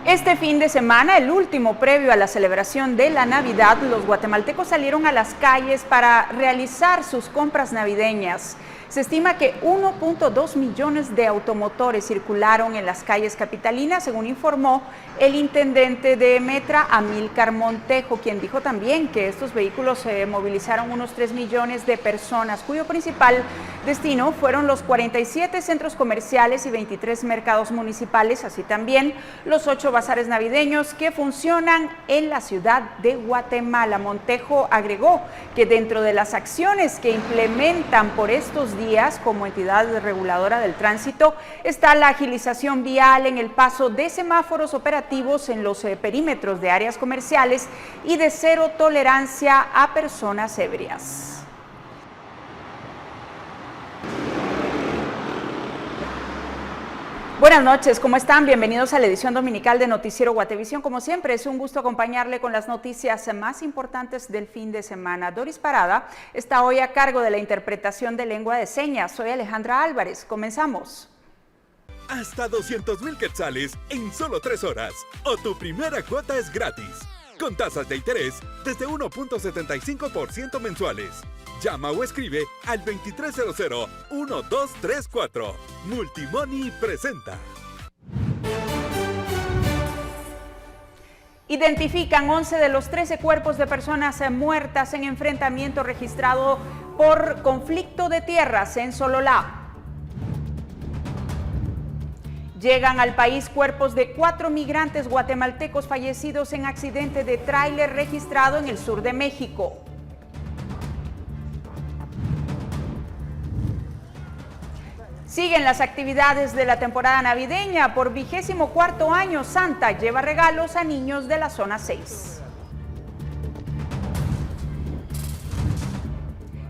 Este fin de semana, el último previo a la celebración de la Navidad, los guatemaltecos salieron a las calles para realizar sus compras navideñas. Se estima que 1.2 millones de automotores circularon en las calles capitalinas, según informó el intendente de Metra, Amílcar Montejo, quien dijo también que estos vehículos movilizaron unos 3 millones de personas, cuyo principal destino fueron los 47 centros comerciales y 23 mercados municipales, así también los 8 bazares navideños que funcionan en la ciudad de Guatemala. Montejo agregó que dentro de las acciones que implementan por estos días como entidad reguladora del tránsito está la agilización vial en el paso de semáforos operativos en los perímetros de áreas comerciales y de cero tolerancia a personas ebrias. Buenas noches, ¿cómo están? Bienvenidos a la edición dominical de Noticiero Guatevisión. Como siempre, es un gusto acompañarle con las noticias más importantes del fin de semana. Doris Parada está hoy a cargo de la interpretación de lengua de señas. Soy Alejandra Álvarez. Comenzamos. Hasta 200,000 quetzales en solo 3 horas. O tu primera cuota es gratis. Con tasas de interés desde 1.75% mensuales. Llama o escribe al 2300-1234. Multimoney presenta. Identifican 11 de los 13 cuerpos de personas muertas en enfrentamiento registrado por conflicto de tierras en Sololá. Llegan al país cuerpos de 4 migrantes guatemaltecos fallecidos en accidente de tráiler registrado en el sur de México. Siguen las actividades de la temporada navideña. Por 24º año, Santa lleva regalos a niños de la zona 6.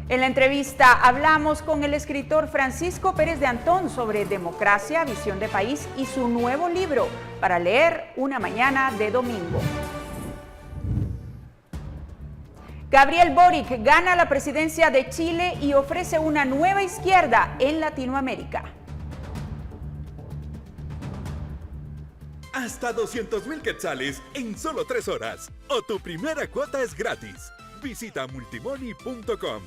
En la entrevista hablamos con el escritor Francisco Pérez de Antón sobre democracia, visión de país y su nuevo libro para leer una mañana de domingo. Gabriel Boric gana la presidencia de Chile y ofrece una nueva izquierda en Latinoamérica. Hasta 200,000 quetzales en solo 3 horas. O tu primera cuota es gratis. Visita multimoney.com.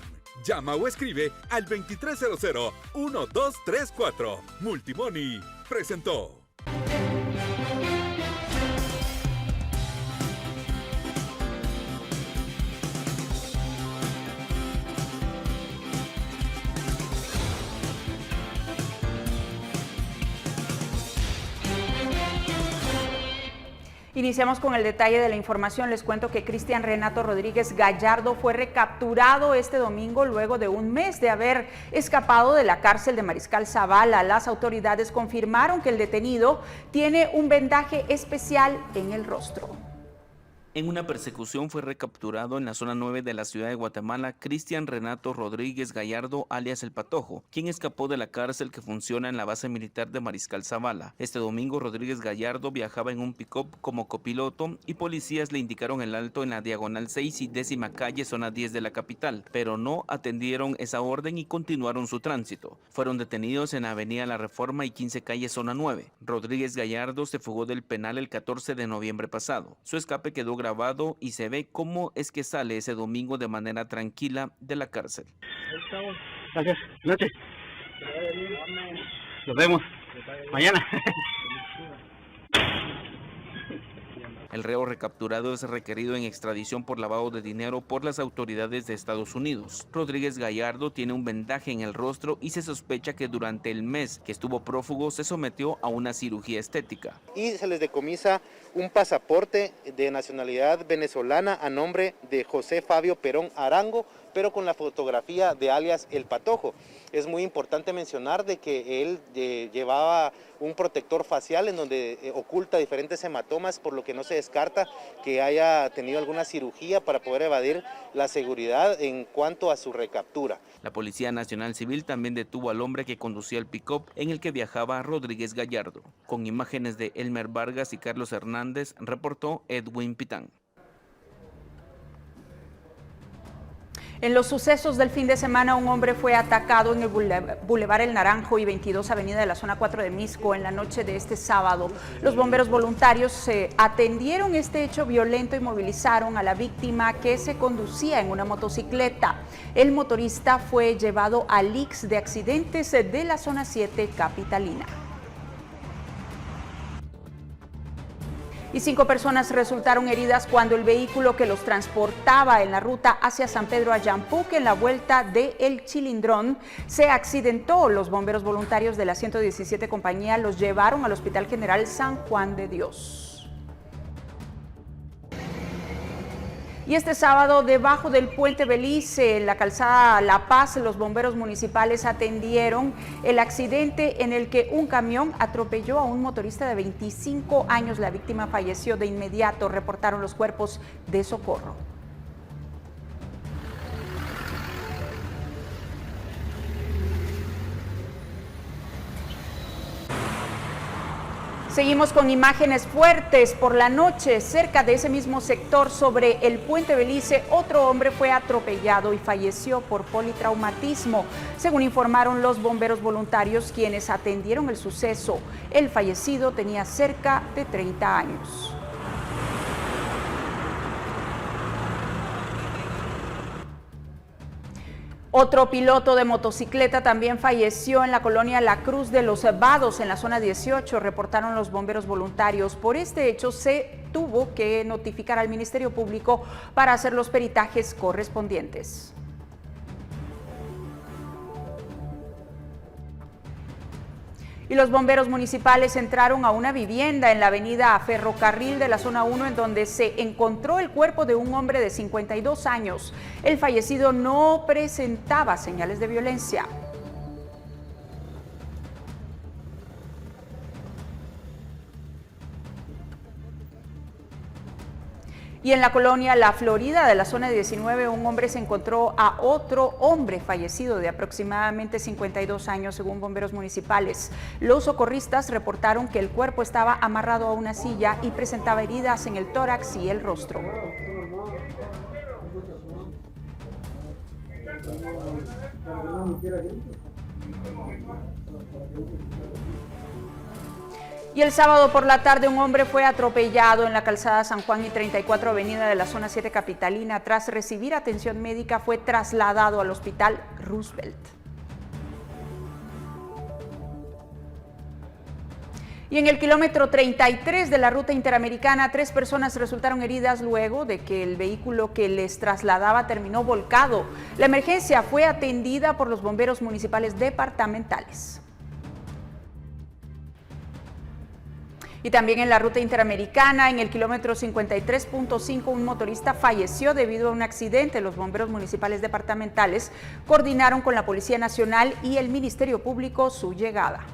Llama o escribe al 2300-1234. Multimoney presentó. Iniciamos con el detalle de la información. Les cuento que Cristian Renato Rodríguez Gallardo fue recapturado este domingo luego de un mes de haber escapado de la cárcel de Mariscal Zavala. Las autoridades confirmaron que el detenido tiene un vendaje especial en el rostro. En una persecución fue recapturado en la zona 9 de la ciudad de Guatemala Cristian Renato Rodríguez Gallardo, alias El Patojo, quien escapó de la cárcel que funciona en la base militar de Mariscal Zavala. Este domingo Rodríguez Gallardo viajaba en un pick-up como copiloto y policías le indicaron el alto en la diagonal 6 y 10ª calle, zona 10 de la capital, pero no atendieron esa orden y continuaron su tránsito. Fueron detenidos en Avenida La Reforma y 15 calle, zona 9. Rodríguez Gallardo se fugó del penal el 14 de noviembre pasado. Su escape quedó grabado y se ve cómo es que sale ese domingo de manera tranquila de la cárcel. Gracias. Noche. Nos vemos mañana. El reo recapturado es requerido en extradición por lavado de dinero por las autoridades de Estados Unidos. Rodríguez Gallardo tiene un vendaje en el rostro y se sospecha que durante el mes que estuvo prófugo se sometió a una cirugía estética. Y se les decomisa un pasaporte de nacionalidad venezolana a nombre de José Fabio Perón Arango, pero con la fotografía de alias El Patojo. Es muy importante mencionar de que él llevaba un protector facial en donde oculta diferentes hematomas, por lo que no se descarta que haya tenido alguna cirugía para poder evadir la seguridad en cuanto a su recaptura. La Policía Nacional Civil también detuvo al hombre que conducía el pick-up en el que viajaba Rodríguez Gallardo. Con imágenes de Elmer Vargas y Carlos Hernández, reportó Edwin Pitán. En los sucesos del fin de semana, un hombre fue atacado en el Boulevard El Naranjo y 22 Avenida de la Zona 4 de Misco en la noche de este sábado. Los bomberos voluntarios atendieron este hecho violento y movilizaron a la víctima, que se conducía en una motocicleta. El motorista fue llevado al ICS de accidentes de la Zona 7 capitalina. Y 5 personas resultaron heridas cuando el vehículo que los transportaba en la ruta hacia San Pedro Ayampuc en la vuelta de El Chilindrón se accidentó. Los bomberos voluntarios de la 117 compañía los llevaron al Hospital General San Juan de Dios. Y este sábado, debajo del puente Belice, en la calzada La Paz, los bomberos municipales atendieron el accidente en el que un camión atropelló a un motorista de 25 años. La víctima falleció de inmediato, reportaron los cuerpos de socorro. Seguimos con imágenes fuertes. Por la noche, cerca de ese mismo sector, sobre el puente Belice, otro hombre fue atropellado y falleció por politraumatismo, según informaron los bomberos voluntarios quienes atendieron el suceso. El fallecido tenía cerca de 30 años. Otro piloto de motocicleta también falleció en la colonia La Cruz de los Vados, en la zona 18, reportaron los bomberos voluntarios. Por este hecho se tuvo que notificar al Ministerio Público para hacer los peritajes correspondientes. Y los bomberos municipales entraron a una vivienda en la avenida Ferrocarril de la zona 1, en donde se encontró el cuerpo de un hombre de 52 años. El fallecido no presentaba señales de violencia. Y en la colonia La Florida de la zona 19, un hombre se encontró a otro hombre fallecido de aproximadamente 52 años, según bomberos municipales. Los socorristas reportaron que el cuerpo estaba amarrado a una silla y presentaba heridas en el tórax y el rostro. Y el sábado por la tarde, un hombre fue atropellado en la calzada San Juan y 34 Avenida de la zona 7 capitalina. Tras recibir atención médica, fue trasladado al Hospital Roosevelt. Y en el kilómetro 33 de la ruta interamericana, 3 personas resultaron heridas luego de que el vehículo que les trasladaba terminó volcado. La emergencia fue atendida por los bomberos municipales departamentales. Y también en la ruta interamericana, en el kilómetro 53.5, un motorista falleció debido a un accidente. Los bomberos municipales departamentales coordinaron con la Policía Nacional y el Ministerio Público su llegada.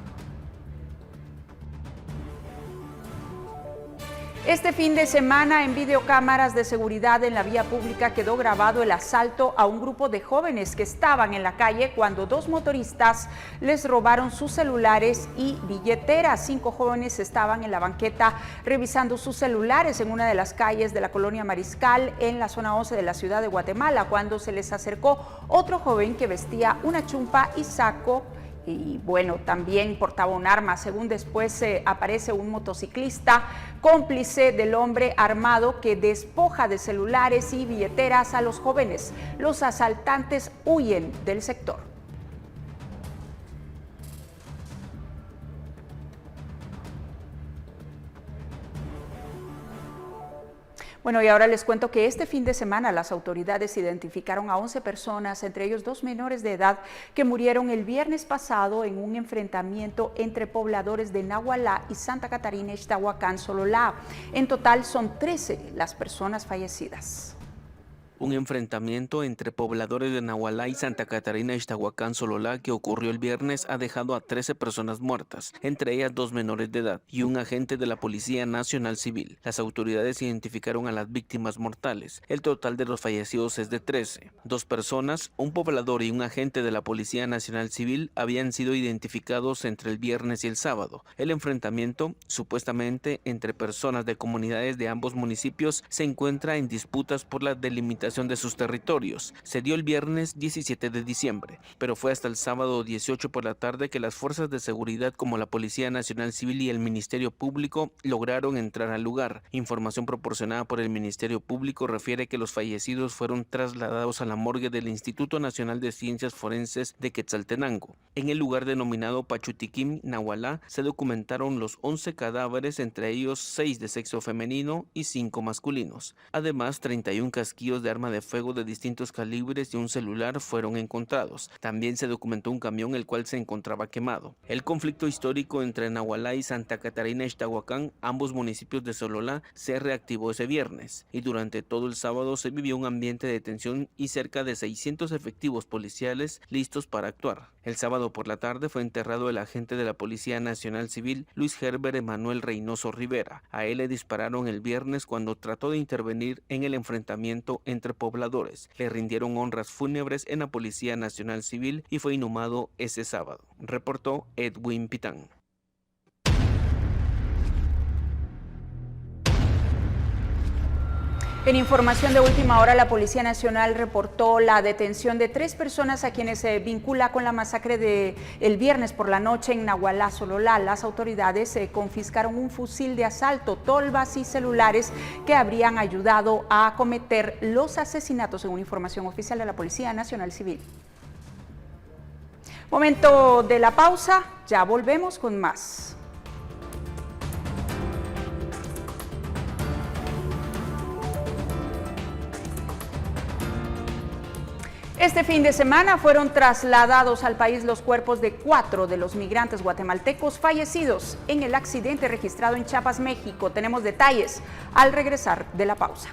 Este fin de semana, en videocámaras de seguridad en la vía pública quedó grabado el asalto a un grupo de jóvenes que estaban en la calle cuando 2 motoristas les robaron sus celulares y billeteras. 5 jóvenes estaban en la banqueta revisando sus celulares en una de las calles de la colonia Mariscal, en la zona 11 de la ciudad de Guatemala, cuando se les acercó otro joven que vestía una chumpa y saco y bueno, también portaba un arma. Según después aparece un motociclista cómplice del hombre armado que despoja de celulares y billeteras a los jóvenes. Los asaltantes huyen del sector. Bueno, y ahora les cuento que este fin de semana las autoridades identificaron a 11 personas, entre ellos 2 menores de edad, que murieron el viernes pasado en un enfrentamiento entre pobladores de Nahualá y Santa Catarina, Ixtahuacán, Sololá. En total son 13 las personas fallecidas. Un enfrentamiento entre pobladores de Nahualá y Santa Catarina, Ixtahuacán, Sololá, que ocurrió el viernes, ha dejado a 13 personas muertas, entre ellas 2 menores de edad y un agente de la Policía Nacional Civil. Las autoridades identificaron a las víctimas mortales. El total de los fallecidos es de 13. 2 personas, un poblador y un agente de la Policía Nacional Civil, habían sido identificados entre el viernes y el sábado. El enfrentamiento, supuestamente entre personas de comunidades de ambos municipios, se encuentra en disputas por la delimitación delimitación de sus territorios. Se dio el viernes 17 de diciembre, pero fue hasta el sábado 18 por la tarde que las fuerzas de seguridad como la Policía Nacional Civil y el Ministerio Público lograron entrar al lugar. Información proporcionada por el Ministerio Público refiere que los fallecidos fueron trasladados a la morgue del Instituto Nacional de Ciencias Forenses de Quetzaltenango. En el lugar denominado Pachutiquín, Nahualá, se documentaron los 11 cadáveres, entre ellos 6 de sexo femenino y 5 masculinos. Además, 31 casquillos de arma de fuego de distintos calibres y un celular fueron encontrados. También se documentó un camión el cual se encontraba quemado. El conflicto histórico entre Nahualá y Santa Catarina Ixtahuacán, ambos municipios de Sololá, se reactivó ese viernes y durante todo el sábado se vivió un ambiente de tensión y cerca de 600 efectivos policiales listos para actuar. El sábado por la tarde fue enterrado el agente de la Policía Nacional Civil, Luis Herbert Emanuel Reynoso Rivera. A él le dispararon el viernes cuando trató de intervenir en el enfrentamiento entre pobladores. Le rindieron honras fúnebres en la Policía Nacional Civil y fue inhumado ese sábado, reportó Edwin Pitán. En información de última hora, la Policía Nacional reportó la detención de 3 personas a quienes se vincula con la masacre del viernes por la noche en Nahualá, Sololá. Las autoridades confiscaron un fusil de asalto, tolvas y celulares que habrían ayudado a cometer los asesinatos, según información oficial de la Policía Nacional Civil. Momento de la pausa, ya volvemos con más. Este fin de semana fueron trasladados al país los cuerpos de 4 de los migrantes guatemaltecos fallecidos en el accidente registrado en Chiapas, México. Tenemos detalles al regresar de la pausa.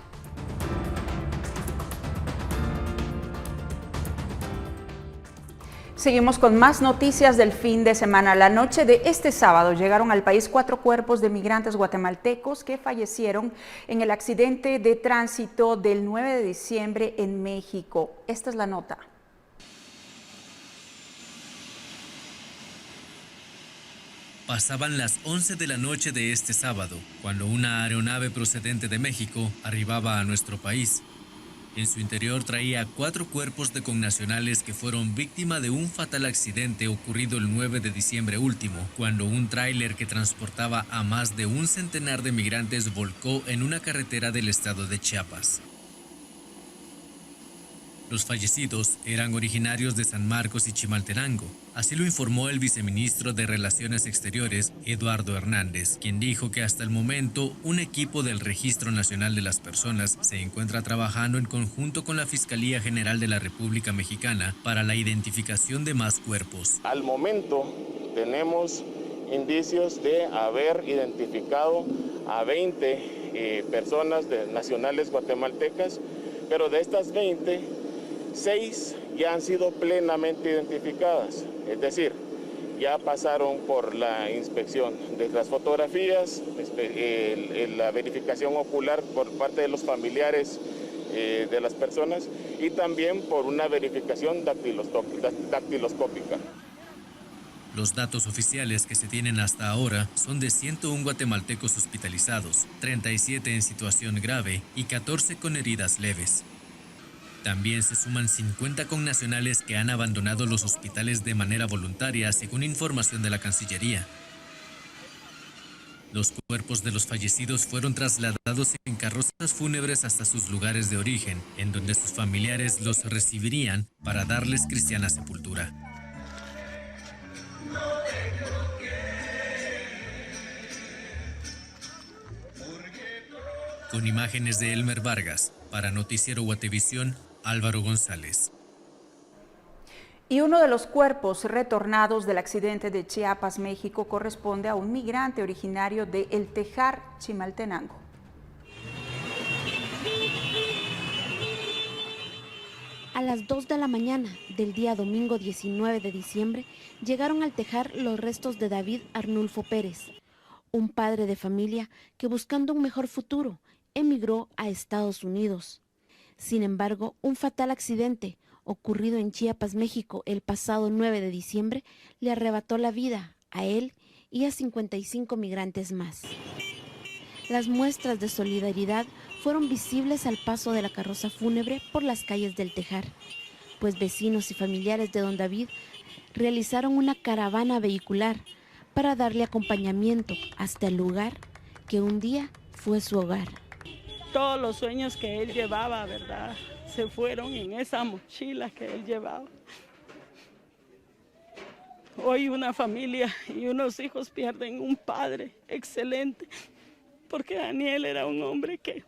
Seguimos con más noticias del fin de semana. La noche de este sábado llegaron al país 4 cuerpos de migrantes guatemaltecos que fallecieron en el accidente de tránsito del 9 de diciembre en México. Esta es la nota. Pasaban las 11 de la noche de este sábado, cuando una aeronave procedente de México arribaba a nuestro país. En su interior traía 4 cuerpos de connacionales que fueron víctima de un fatal accidente ocurrido el 9 de diciembre último, cuando un tráiler que transportaba a más de un centenar de migrantes volcó en una carretera del estado de Chiapas. Los fallecidos eran originarios de San Marcos y Chimaltenango. Así lo informó el viceministro de Relaciones Exteriores, Eduardo Hernández, quien dijo que hasta el momento un equipo del Registro Nacional de las Personas se encuentra trabajando en conjunto con la Fiscalía General de la República Mexicana para la identificación de más cuerpos. Al momento tenemos indicios de haber identificado a 20 personas nacionales guatemaltecas, pero de estas 20, 6 ya han sido plenamente identificadas, es decir, ya pasaron por la inspección de las fotografías, la verificación ocular por parte de los familiares de las personas y también por una verificación dactiloscópica. Los datos oficiales que se tienen hasta ahora son de 101 guatemaltecos hospitalizados, 37 en situación grave y 14 con heridas leves. También se suman 50 connacionales que han abandonado los hospitales de manera voluntaria, según información de la Cancillería. Los cuerpos de los fallecidos fueron trasladados en carrozas fúnebres hasta sus lugares de origen, en donde sus familiares los recibirían para darles cristiana sepultura. Con imágenes de Elmer Vargas, para Noticiero Guatevisión, Álvaro González. Y uno de los cuerpos retornados del accidente de Chiapas, México, corresponde a un migrante originario de El Tejar, Chimaltenango. A las 2 de la mañana del día domingo 19 de diciembre, llegaron al Tejar los restos de David Arnulfo Pérez, un padre de familia que, buscando un mejor futuro, emigró a Estados Unidos. Sin embargo, un fatal accidente ocurrido en Chiapas, México, el pasado 9 de diciembre, le arrebató la vida a él y a 55 migrantes más. Las muestras de solidaridad fueron visibles al paso de la carroza fúnebre por las calles del Tejar, pues vecinos y familiares de don David realizaron una caravana vehicular para darle acompañamiento hasta el lugar que un día fue su hogar. Todos los sueños que él llevaba, ¿verdad?, se fueron en esa mochila que él llevaba. Hoy una familia y unos hijos pierden un padre excelente, porque Daniel era un hombre que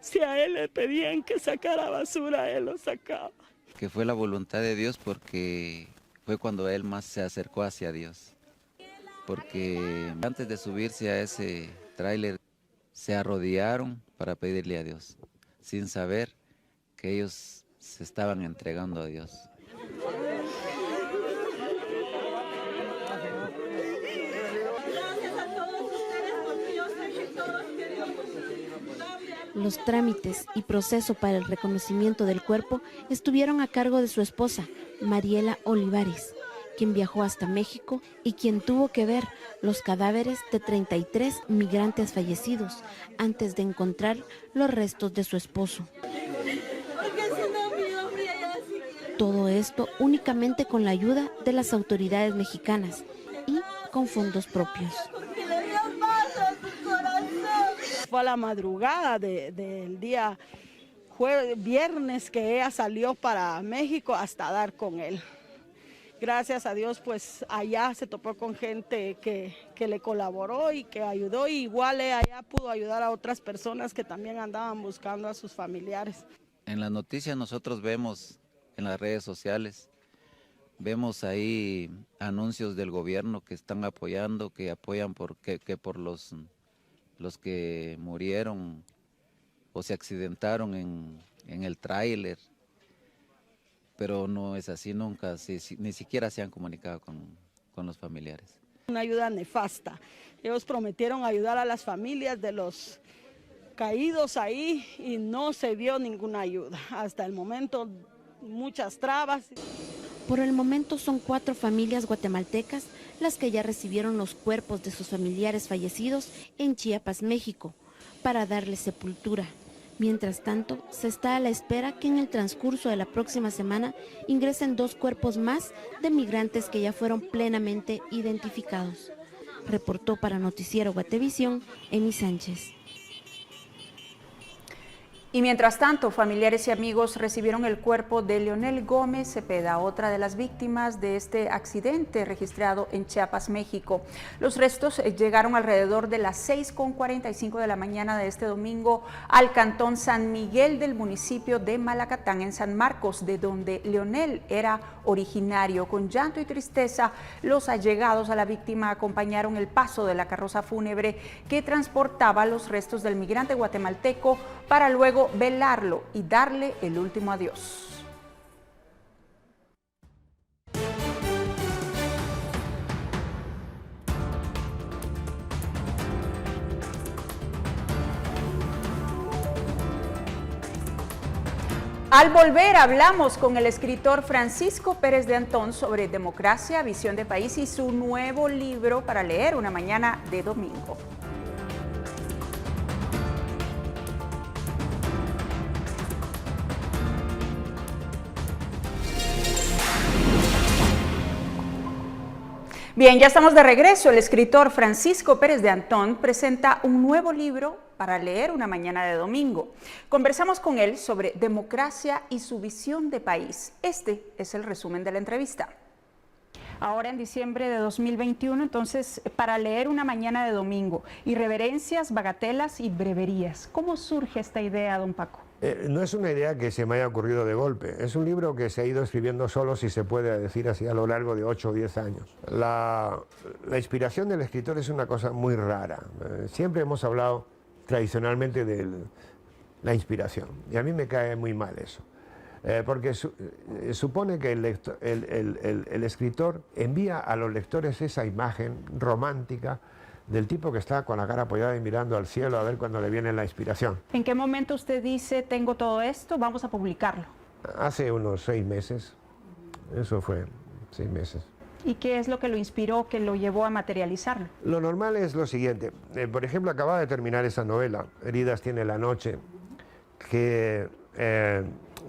si a él le pedían que sacara basura, él lo sacaba. Que fue la voluntad de Dios, porque fue cuando él más se acercó hacia Dios. Porque antes de subirse a ese tráiler se arrodillaron para pedirle a Dios, sin saber que ellos se estaban entregando a Dios. Los trámites y proceso para el reconocimiento del cuerpo estuvieron a cargo de su esposa, Mariela Olivares, quien viajó hasta México y quien tuvo que ver los cadáveres de 33 migrantes fallecidos antes de encontrar los restos de su esposo. Todo esto únicamente con la ayuda de las autoridades mexicanas y con fondos propios. Fue a la madrugada del día viernes que ella salió para México hasta dar con él. Gracias a Dios, pues allá se topó con gente que le colaboró y que ayudó. Y igual allá pudo ayudar a otras personas que también andaban buscando a sus familiares. En las noticias nosotros vemos en las redes sociales, vemos ahí anuncios del gobierno que están apoyando, que apoyan por los que murieron o se accidentaron en el tráiler, pero no es así nunca, ni siquiera se han comunicado con los familiares. Una ayuda nefasta. Ellos prometieron ayudar a las familias de los caídos ahí y no se dio ninguna ayuda. Hasta el momento, muchas trabas. Por el momento son 4 familias guatemaltecas las que ya recibieron los cuerpos de sus familiares fallecidos en Chiapas, México, para darles sepultura. Mientras tanto, se está a la espera que en el transcurso de la próxima semana ingresen 2 cuerpos más de migrantes que ya fueron plenamente identificados. Reportó para Noticiero Guatevisión, Emi Sánchez. Y mientras tanto, familiares y amigos recibieron el cuerpo de Leonel Gómez Cepeda, otra de las víctimas de este accidente registrado en Chiapas, México. Los restos llegaron alrededor de las 6:45 de la mañana de este domingo al cantón San Miguel del municipio de Malacatán, en San Marcos, de donde Leonel era originario. Con llanto y tristeza, los allegados a la víctima acompañaron el paso de la carroza fúnebre que transportaba los restos del migrante guatemalteco para luego velarlo y darle el último adiós. Al volver hablamos con el escritor Francisco Pérez de Antón sobre democracia, visión de país y su nuevo libro para leer una mañana de domingo. Bien, ya estamos de regreso. El escritor Francisco Pérez de Antón presenta un nuevo libro para leer una mañana de domingo. Conversamos con él sobre democracia y su visión de país. Este es el resumen de la entrevista. Ahora en diciembre de 2021, entonces, para leer una mañana de domingo, irreverencias, bagatelas y breverías. ¿Cómo surge esta idea, don Paco? No es una idea que se me haya ocurrido de golpe, es un libro que se ha ido escribiendo solo, si se puede decir así, a lo largo de 8 o 10 años. La inspiración del escritor es una cosa muy rara. Siempre hemos hablado tradicionalmente de la inspiración, y a mí me cae muy mal eso, porque supone que el escritor envía a los lectores esa imagen romántica del tipo que está con la cara apoyada y mirando al cielo a ver cuándo le viene la inspiración. ¿En qué momento usted dice, tengo todo esto, vamos a publicarlo? Hace unos 6 meses, eso fue 6 meses. ¿Y qué es lo que lo inspiró, que lo llevó a materializarlo? Lo normal es lo siguiente. Por ejemplo, acababa de terminar esa novela, Heridas tiene la noche, que,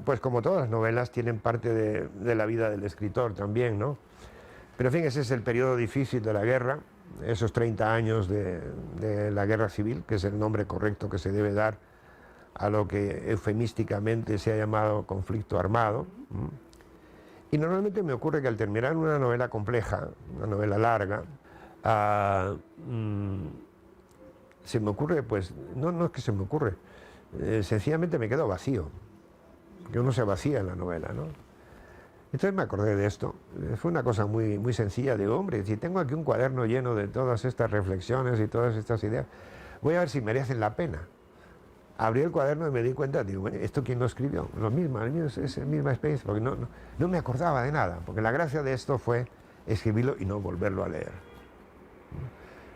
pues como todas las novelas, tienen parte de la vida del escritor también, ¿no? Pero en fin, ese es el periodo difícil de la guerra, esos 30 años de la guerra civil, que es el nombre correcto que se debe dar a lo que eufemísticamente se ha llamado conflicto armado. Y normalmente me ocurre que al terminar una novela compleja, una novela larga, se me ocurre, pues, no es que se me ocurre, sencillamente me quedo vacío, que uno se vacía en la novela, ¿no? Entonces me acordé de esto, fue una cosa muy, muy sencilla, de hombre, si tengo aquí un cuaderno lleno de todas estas reflexiones y todas estas ideas, voy a ver si merecen la pena. Abrí el cuaderno y me di cuenta, digo, bueno, ¿esto quién lo escribió? Lo mismo, es la misma experiencia, porque no me acordaba de nada, porque la gracia de esto fue escribirlo y no volverlo a leer.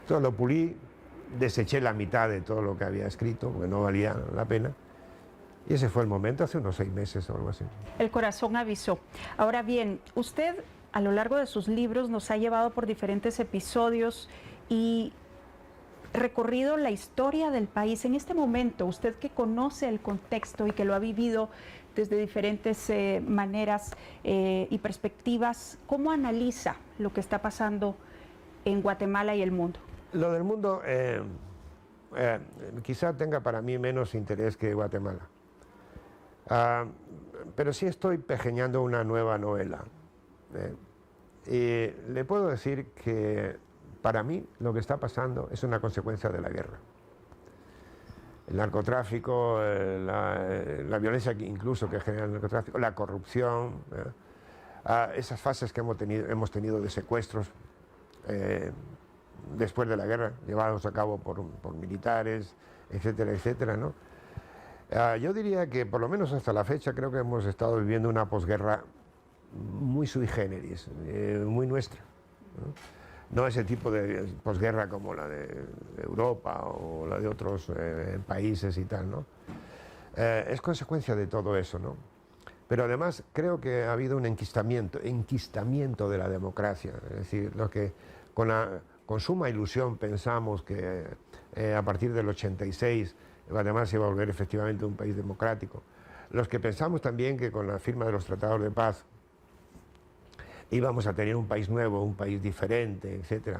Entonces lo pulí, deseché la mitad de todo lo que había escrito, porque no valía la pena, y ese fue el momento, hace unos 6 meses o algo así. El corazón avisó. Ahora bien, usted a lo largo de sus libros nos ha llevado por diferentes episodios y recorrido la historia del país. En este momento, usted que conoce el contexto y que lo ha vivido desde diferentes maneras y perspectivas, ¿cómo analiza lo que está pasando en Guatemala y el mundo? Lo del mundo quizá tenga para mí menos interés que Guatemala. Pero sí estoy pejeñando una nueva novela. Y le puedo decir que para mí lo que está pasando es una consecuencia de la guerra. El narcotráfico, la violencia incluso que genera el narcotráfico, la corrupción, esas fases que hemos tenido de secuestros después de la guerra, llevados a cabo por militares, etcétera, etcétera, ¿no? Yo diría que por lo menos hasta la fecha creo que hemos estado viviendo una posguerra muy sui generis, muy nuestra, ¿no? Ese tipo de posguerra como la de Europa o la de otros países y tal, ¿no? Es consecuencia de todo eso, ¿no? Pero además creo que ha habido un enquistamiento de la democracia, es decir, lo que con suma ilusión pensamos que a partir del 86 Guatemala se iba a volver efectivamente un país democrático. Los que pensamos también que con la firma de los tratados de paz íbamos a tener un país nuevo, un país diferente, etc.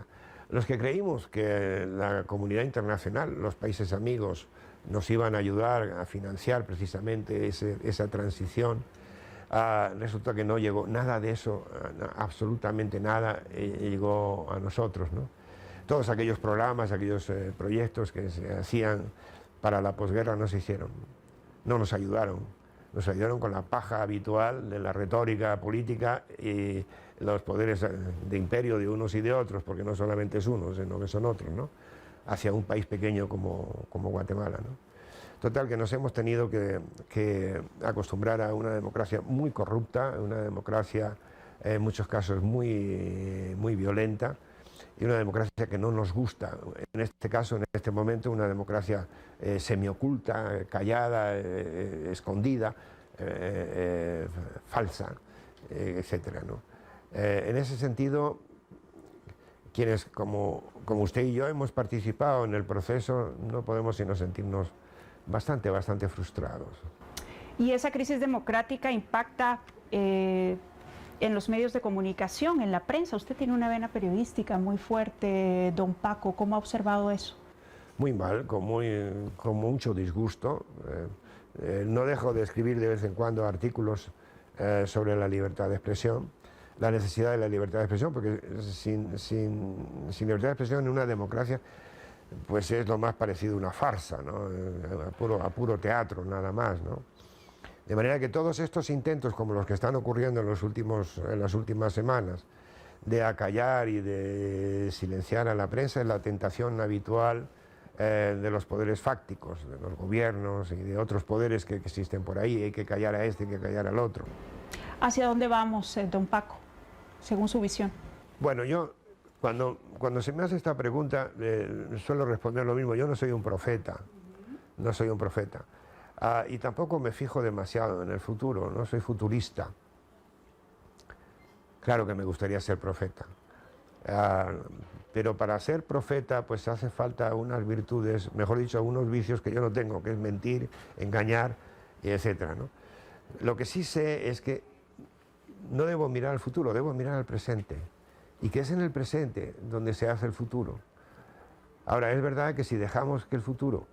Los que creímos que la comunidad internacional, los países amigos, nos iban a ayudar a financiar precisamente esa transición, resulta que no llegó nada de eso, absolutamente nada llegó a nosotros, ¿no? Todos aquellos programas, aquellos proyectos que se hacían para la posguerra no se hicieron, no nos ayudaron. Nos ayudaron con la paja habitual de la retórica política y los poderes de imperio de unos y de otros, porque no solamente es uno, sino que son otros, ¿no? Hacia un país pequeño como Guatemala, ¿no? Total, que nos hemos tenido que acostumbrar a una democracia muy corrupta, una democracia en muchos casos muy violenta, y una democracia que no nos gusta, en este caso, en este momento, una democracia semioculta, callada, escondida, falsa, etcétera, ¿no? En ese sentido, quienes como usted y yo hemos participado en el proceso, no podemos sino sentirnos bastante frustrados. ¿Y esa crisis democrática impacta en los medios de comunicación, en la prensa? Usted tiene una vena periodística muy fuerte, don Paco. ¿Cómo ha observado eso? Muy mal, con mucho disgusto. No dejo de escribir de vez en cuando artículos sobre la libertad de expresión, la necesidad de la libertad de expresión, porque sin libertad de expresión en una democracia, pues es lo más parecido a una farsa, ¿no? A puro teatro, nada más, ¿no? De manera que todos estos intentos, como los que están ocurriendo en las últimas semanas, de acallar y de silenciar a la prensa, es la tentación habitual de los poderes fácticos, de los gobiernos y de otros poderes que existen por ahí. Hay que callar a este, hay que callar al otro. ¿Hacia dónde vamos, don Paco, según su visión? Bueno, yo, cuando se me hace esta pregunta, suelo responder lo mismo. Yo no soy un profeta, no soy un profeta. Y tampoco me fijo demasiado en el futuro, no soy futurista. Claro que me gustaría ser profeta. Pero para ser profeta pues hace falta unas virtudes, mejor dicho, unos vicios que yo no tengo, que es mentir, engañar, etc., ¿no? Lo que sí sé es que no debo mirar al futuro, debo mirar al presente. Y que es en el presente donde se hace el futuro. Ahora, es verdad que si dejamos que el futuro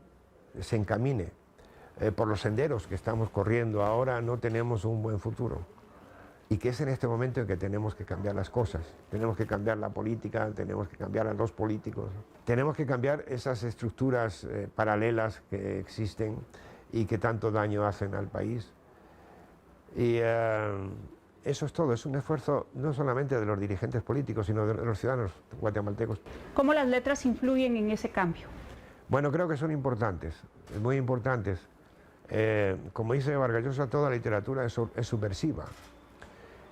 se encamine por los senderos que estamos corriendo ahora, no tenemos un buen futuro. Y que es en este momento en que tenemos que cambiar las cosas. Tenemos que cambiar la política, tenemos que cambiar a los políticos. Tenemos que cambiar esas estructuras paralelas que existen y que tanto daño hacen al país. Y eso es todo, es un esfuerzo no solamente de los dirigentes políticos, sino de los ciudadanos guatemaltecos. ¿Cómo las letras influyen en ese cambio? Bueno, creo que son importantes, muy importantes. Como dice Vargas Llosa, toda literatura es subversiva.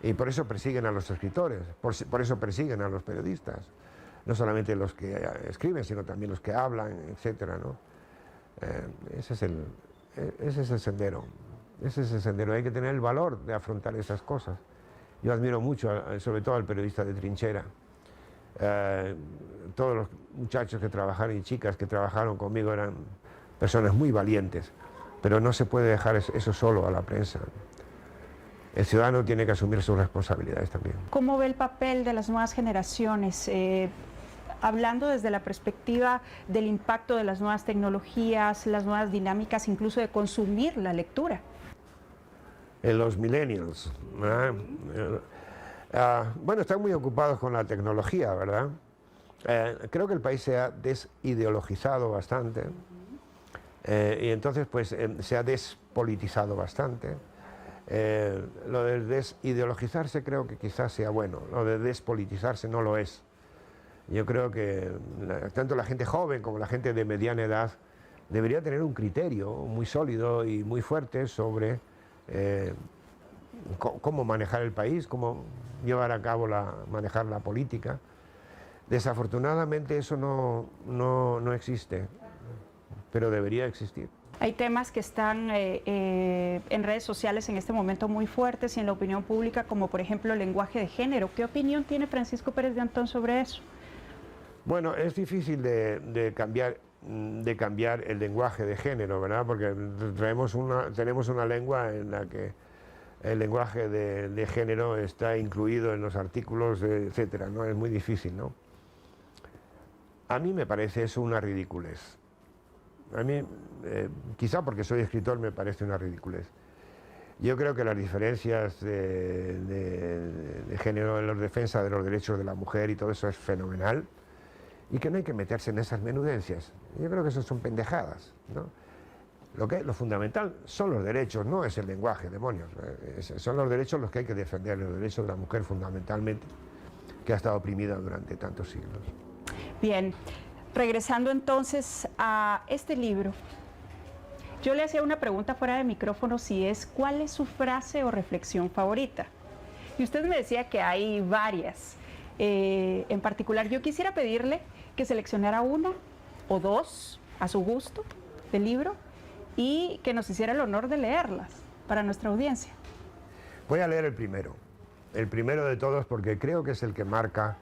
Y por eso persiguen a los escritores, por eso persiguen a los periodistas. No solamente los que escriben, sino también los que hablan, etc., ¿no? Ese es el sendero. Ese es el sendero. Hay que tener el valor de afrontar esas cosas. Yo admiro mucho, sobre todo al periodista de trinchera. Todos los muchachos que trabajaron y chicas que trabajaron conmigo eran personas muy valientes, pero no se puede dejar eso solo a la prensa. El ciudadano tiene que asumir sus responsabilidades también. ¿Cómo ve el papel de las nuevas generaciones? Hablando desde la perspectiva del impacto de las nuevas tecnologías, las nuevas dinámicas, incluso de consumir la lectura. Los millennials, ¿verdad? Bueno, están muy ocupados con la tecnología, ¿verdad? Creo que el país se ha desideologizado bastante y entonces pues se ha despolitizado bastante. Lo de desideologizarse creo que quizás sea bueno, lo de despolitizarse no lo es. Yo creo que tanto la gente joven como la gente de mediana edad debería tener un criterio muy sólido y muy fuerte sobre cómo manejar el país, cómo llevar a cabo manejar la política. Desafortunadamente eso no existe, pero debería existir. Hay temas que están en redes sociales en este momento muy fuertes y en la opinión pública, como por ejemplo el lenguaje de género. ¿Qué opinión tiene Francisco Pérez de Antón sobre eso? Bueno, es difícil de cambiar el lenguaje de género, ¿verdad? Porque tenemos una lengua en la que el lenguaje de género está incluido en los artículos, etcétera, ¿no? Es muy difícil, ¿no? A mí me parece eso una ridiculez. A mí, quizá porque soy escritor, me parece una ridiculez. Yo creo que las diferencias de género en la defensa de los derechos de la mujer y todo eso es fenomenal y que no hay que meterse en esas menudencias. Yo creo que eso son pendejadas, ¿no? Lo fundamental son los derechos, no es el lenguaje, demonios. Son los derechos los que hay que defender, los derechos de la mujer fundamentalmente, que ha estado oprimida durante tantos siglos. Bien. Regresando entonces a este libro, yo le hacía una pregunta fuera de micrófono, si es ¿cuál es su frase o reflexión favorita? Y usted me decía que hay varias. En particular, yo quisiera pedirle que seleccionara una o dos a su gusto del libro y que nos hiciera el honor de leerlas para nuestra audiencia. Voy a leer el primero de todos porque creo que es el que marca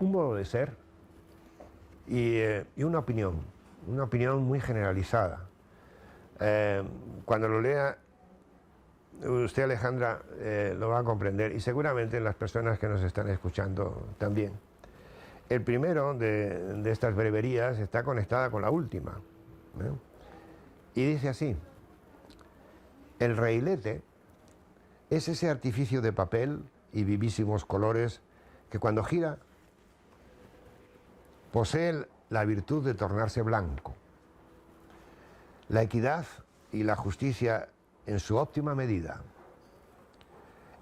un modo de ser y una opinión muy generalizada. Cuando lo lea, usted, Alejandra, lo va a comprender y seguramente las personas que nos están escuchando también. El primero de estas breverías está conectada con la última, ¿eh? Y dice así: el reilete es ese artificio de papel y vivísimos colores que cuando gira posee la virtud de tornarse blanco. La equidad y la justicia en su óptima medida.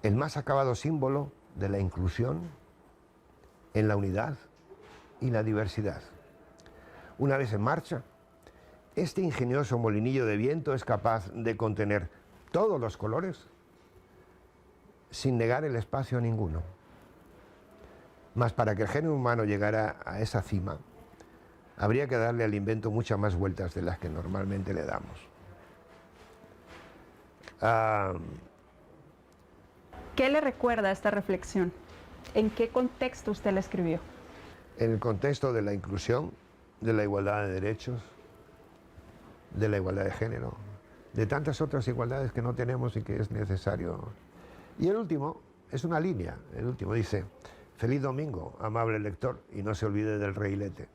El más acabado símbolo de la inclusión en la unidad y la diversidad. Una vez en marcha, este ingenioso molinillo de viento es capaz de contener todos los colores sin negar el espacio a ninguno. Mas para que el género humano llegara a esa cima, habría que darle al invento muchas más vueltas de las que normalmente le damos. ¿Qué le recuerda esta reflexión? ¿En qué contexto usted la escribió? En el contexto de la inclusión, de la igualdad de derechos, de la igualdad de género, de tantas otras igualdades que no tenemos y que es necesario. Y el último es una línea, el último dice: feliz domingo, amable lector, y no se olvide del reilete.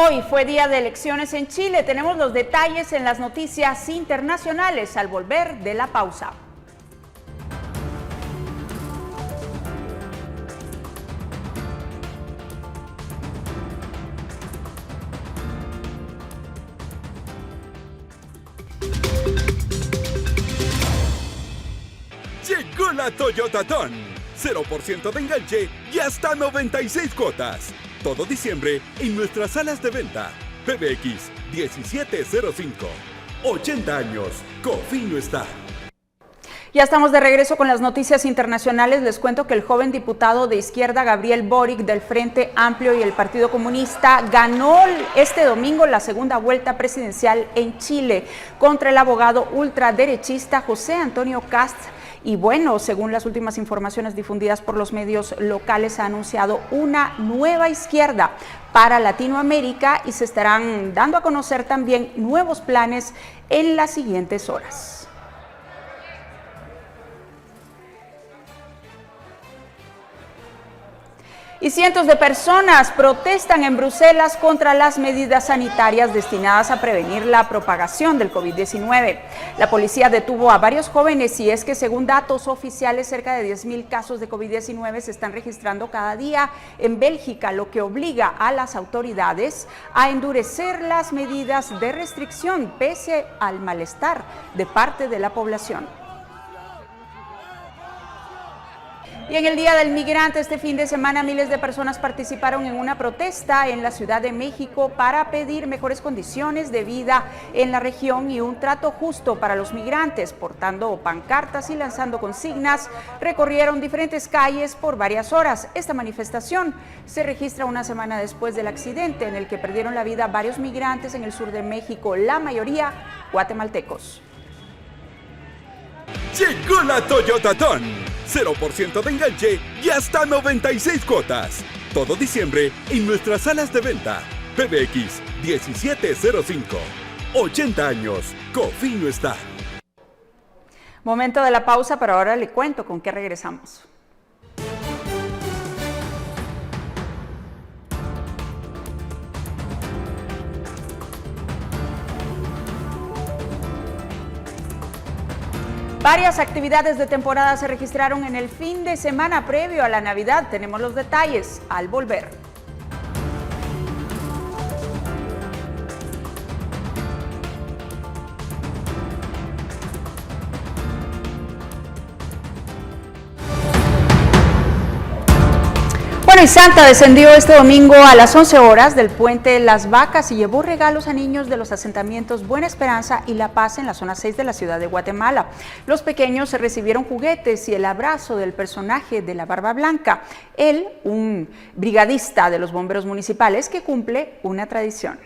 Hoy fue día de elecciones en Chile. Tenemos los detalles en las noticias internacionales al volver de la pausa. Llegó la Toyotatón. 0% de enganche y hasta 96 cuotas. Todo diciembre en nuestras salas de venta. PBX 1705. 80 años. Cofino está. Ya estamos de regreso con las noticias internacionales. Les cuento que el joven diputado de izquierda Gabriel Boric del Frente Amplio y el Partido Comunista ganó este domingo la segunda vuelta presidencial en Chile contra el abogado ultraderechista José Antonio Kast. Y bueno, según las últimas informaciones difundidas por los medios locales, ha anunciado una nueva izquierda para Latinoamérica y se estarán dando a conocer también nuevos planes en las siguientes horas. Y cientos de personas protestan en Bruselas contra las medidas sanitarias destinadas a prevenir la propagación del COVID-19. La policía detuvo a varios jóvenes y es que según datos oficiales cerca de 10,000 casos de COVID-19 se están registrando cada día en Bélgica, lo que obliga a las autoridades a endurecer las medidas de restricción pese al malestar de parte de la población. Y en el Día del Migrante este fin de semana miles de personas participaron en una protesta en la Ciudad de México para pedir mejores condiciones de vida en la región y un trato justo para los migrantes. Portando pancartas y lanzando consignas, recorrieron diferentes calles por varias horas. Esta manifestación se registra una semana después del accidente en el que perdieron la vida varios migrantes en el sur de México, la mayoría guatemaltecos. Llegó la Toyotatón. 0% de enganche y hasta 96 cuotas. Todo diciembre en nuestras salas de venta. PBX 1705. 80 años. Cofino está. Momento de la pausa, pero ahora le cuento con qué regresamos. Varias actividades de temporada se registraron en el fin de semana previo a la Navidad. Tenemos los detalles al volver. Bueno, y Santa descendió este domingo a las 11 horas del puente Las Vacas y llevó regalos a niños de los asentamientos Buena Esperanza y La Paz en la zona 6 de la ciudad de Guatemala. Los pequeños recibieron juguetes y el abrazo del personaje de la Barba Blanca, él, un brigadista de los bomberos municipales que cumple una tradición.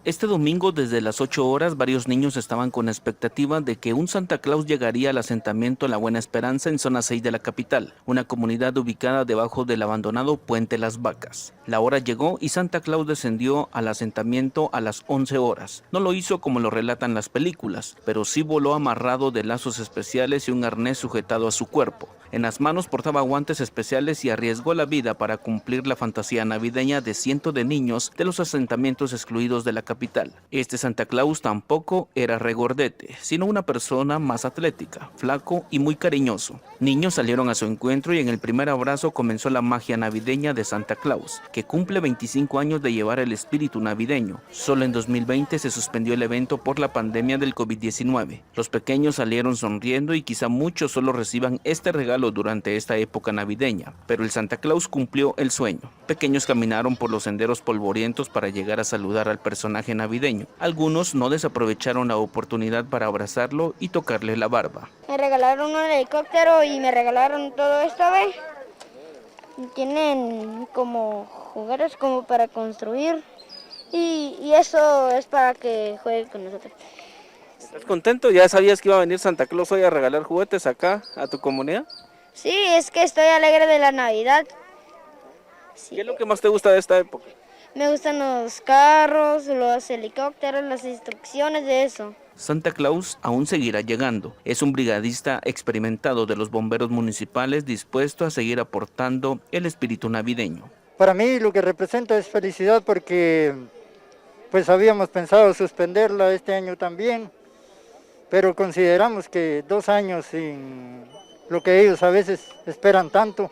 Este domingo, desde las 8 horas, varios niños estaban con expectativa de que un Santa Claus llegaría al asentamiento La Buena Esperanza en zona 6 de la capital, una comunidad ubicada debajo del abandonado puente Las Vacas. La hora llegó y Santa Claus descendió al asentamiento a las 11 horas. No lo hizo como lo relatan las películas, pero sí voló amarrado de lazos especiales y un arnés sujetado a su cuerpo. En las manos portaba guantes especiales y arriesgó la vida para cumplir la fantasía navideña de cientos de niños de los asentamientos excluidos de la capital. Este Santa Claus tampoco era regordete, sino una persona más atlética, flaco y muy cariñoso. Niños salieron a su encuentro y en el primer abrazo comenzó la magia navideña de Santa Claus, que cumple 25 años de llevar el espíritu navideño. Solo en 2020 se suspendió el evento por la pandemia del COVID-19. Los pequeños salieron sonriendo y quizá muchos solo reciban este regalo regalo durante esta época navideña, pero el Santa Claus cumplió el sueño. Pequeños caminaron por los senderos polvorientos para llegar a saludar al personaje navideño. Algunos no desaprovecharon la oportunidad para abrazarlo y tocarle la barba. Me regalaron un helicóptero y me regalaron todo esto, ¿ve? Tienen como juguetes como para construir y eso es para que jueguen con nosotros. ¿Estás contento? ¿Ya sabías que iba a venir Santa Claus hoy a regalar juguetes acá a tu comunidad? Sí, es que estoy alegre de la Navidad. Sí. ¿Qué es lo que más te gusta de esta época? Me gustan los carros, los helicópteros, las instrucciones de eso. Santa Claus aún seguirá llegando. Es un brigadista experimentado de los bomberos municipales dispuesto a seguir aportando el espíritu navideño. Para mí lo que representa es felicidad porque pues habíamos pensado suspenderla este año también, pero consideramos que 2 años sin lo que ellos a veces esperan tanto,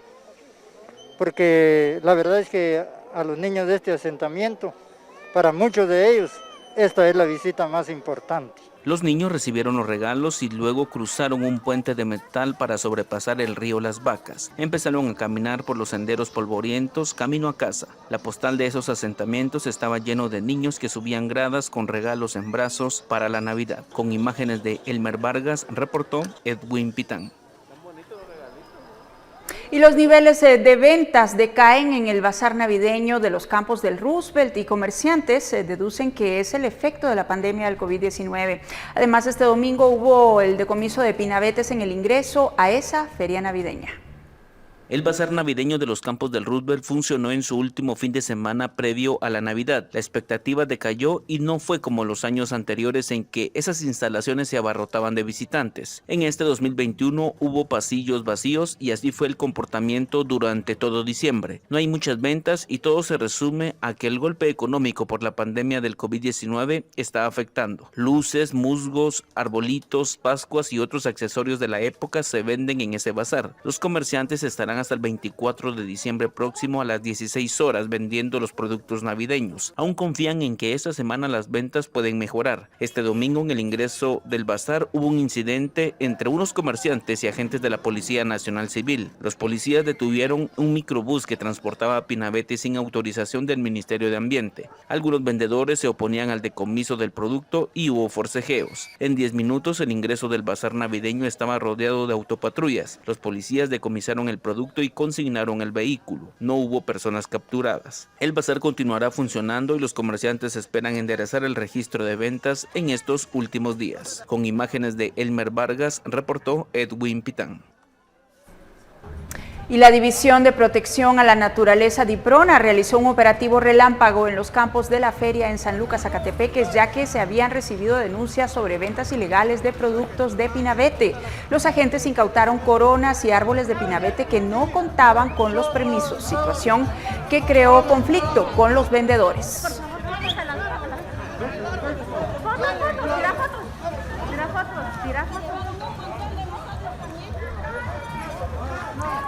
porque la verdad es que a los niños de este asentamiento, para muchos de ellos, esta es la visita más importante. Los niños recibieron los regalos y luego cruzaron un puente de metal para sobrepasar el río Las Vacas. Empezaron a caminar por los senderos polvorientos camino a casa. La postal de esos asentamientos estaba lleno de niños que subían gradas con regalos en brazos para la Navidad. Con imágenes de Elmer Vargas, reportó Edwin Pitán. Y los niveles de ventas decaen en el bazar navideño de los campos del Roosevelt y comerciantes deducen que es el efecto de la pandemia del COVID-19. Además, este domingo hubo el decomiso de pinabetes en el ingreso a esa feria navideña. El bazar navideño de los campos del Roosevelt funcionó en su último fin de semana previo a la Navidad. La expectativa decayó y no fue como los años anteriores en que esas instalaciones se abarrotaban de visitantes. En este 2021 hubo pasillos vacíos y así fue el comportamiento durante todo diciembre. No hay muchas ventas y todo se resume a que el golpe económico por la pandemia del COVID-19 está afectando. Luces, musgos, arbolitos, pascuas y otros accesorios de la época se venden en ese bazar. Los comerciantes estarán hasta el 24 de diciembre próximo a las 16 horas vendiendo los productos navideños. Aún confían en que esta semana las ventas pueden mejorar. Este domingo en el ingreso del bazar hubo un incidente entre unos comerciantes y agentes de la Policía Nacional Civil. Los policías detuvieron un microbús que transportaba pinabetes sin autorización del Ministerio de Ambiente. Algunos vendedores se oponían al decomiso del producto y hubo forcejeos. En 10 minutos el ingreso del bazar navideño estaba rodeado de autopatrullas. Los policías decomisaron el producto y consignaron el vehículo. No hubo personas capturadas. El bazar continuará funcionando y los comerciantes esperan enderezar el registro de ventas en estos últimos días. Con imágenes de Elmer Vargas, reportó Edwin Pitán. Y la División de Protección a la Naturaleza DIPRONA realizó un operativo relámpago en los campos de la feria en San Lucas, Zacatepeques, ya que se habían recibido denuncias sobre ventas ilegales de productos de pinabete. Los agentes incautaron coronas y árboles de pinabete que no contaban con los permisos, situación que creó conflicto con los vendedores.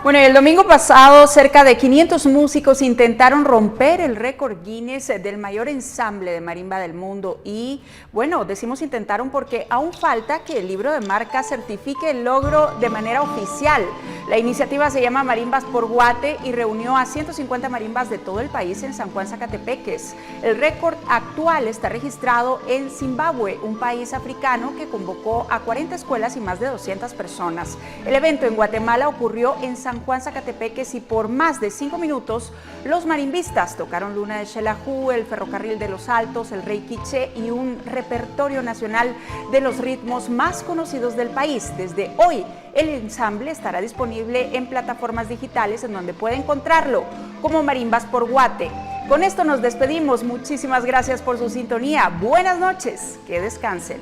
Bueno, el domingo pasado cerca de 500 músicos intentaron romper el récord Guinness del mayor ensamble de marimba del mundo y, bueno, decimos intentaron porque aún falta que el libro de marcas certifique el logro de manera oficial. La iniciativa se llama Marimbas por Guate y reunió a 150 marimbas de todo el país en San Juan, Zacatepeques. El récord actual está registrado en Zimbabue, un país africano que convocó a 40 escuelas y más de 200 personas. El evento en Guatemala ocurrió en San Juan, Zacatepeques y por más de 5 minutos los marimbistas tocaron Luna de Xelajú, el Ferrocarril de los Altos, el Rey Quiché y un repertorio nacional de los ritmos más conocidos del país. Desde hoy el ensamble estará disponible en plataformas digitales en donde puede encontrarlo como Marimbas por Guate. Con esto nos despedimos. Muchísimas gracias por su sintonía. Buenas noches. Que descansen.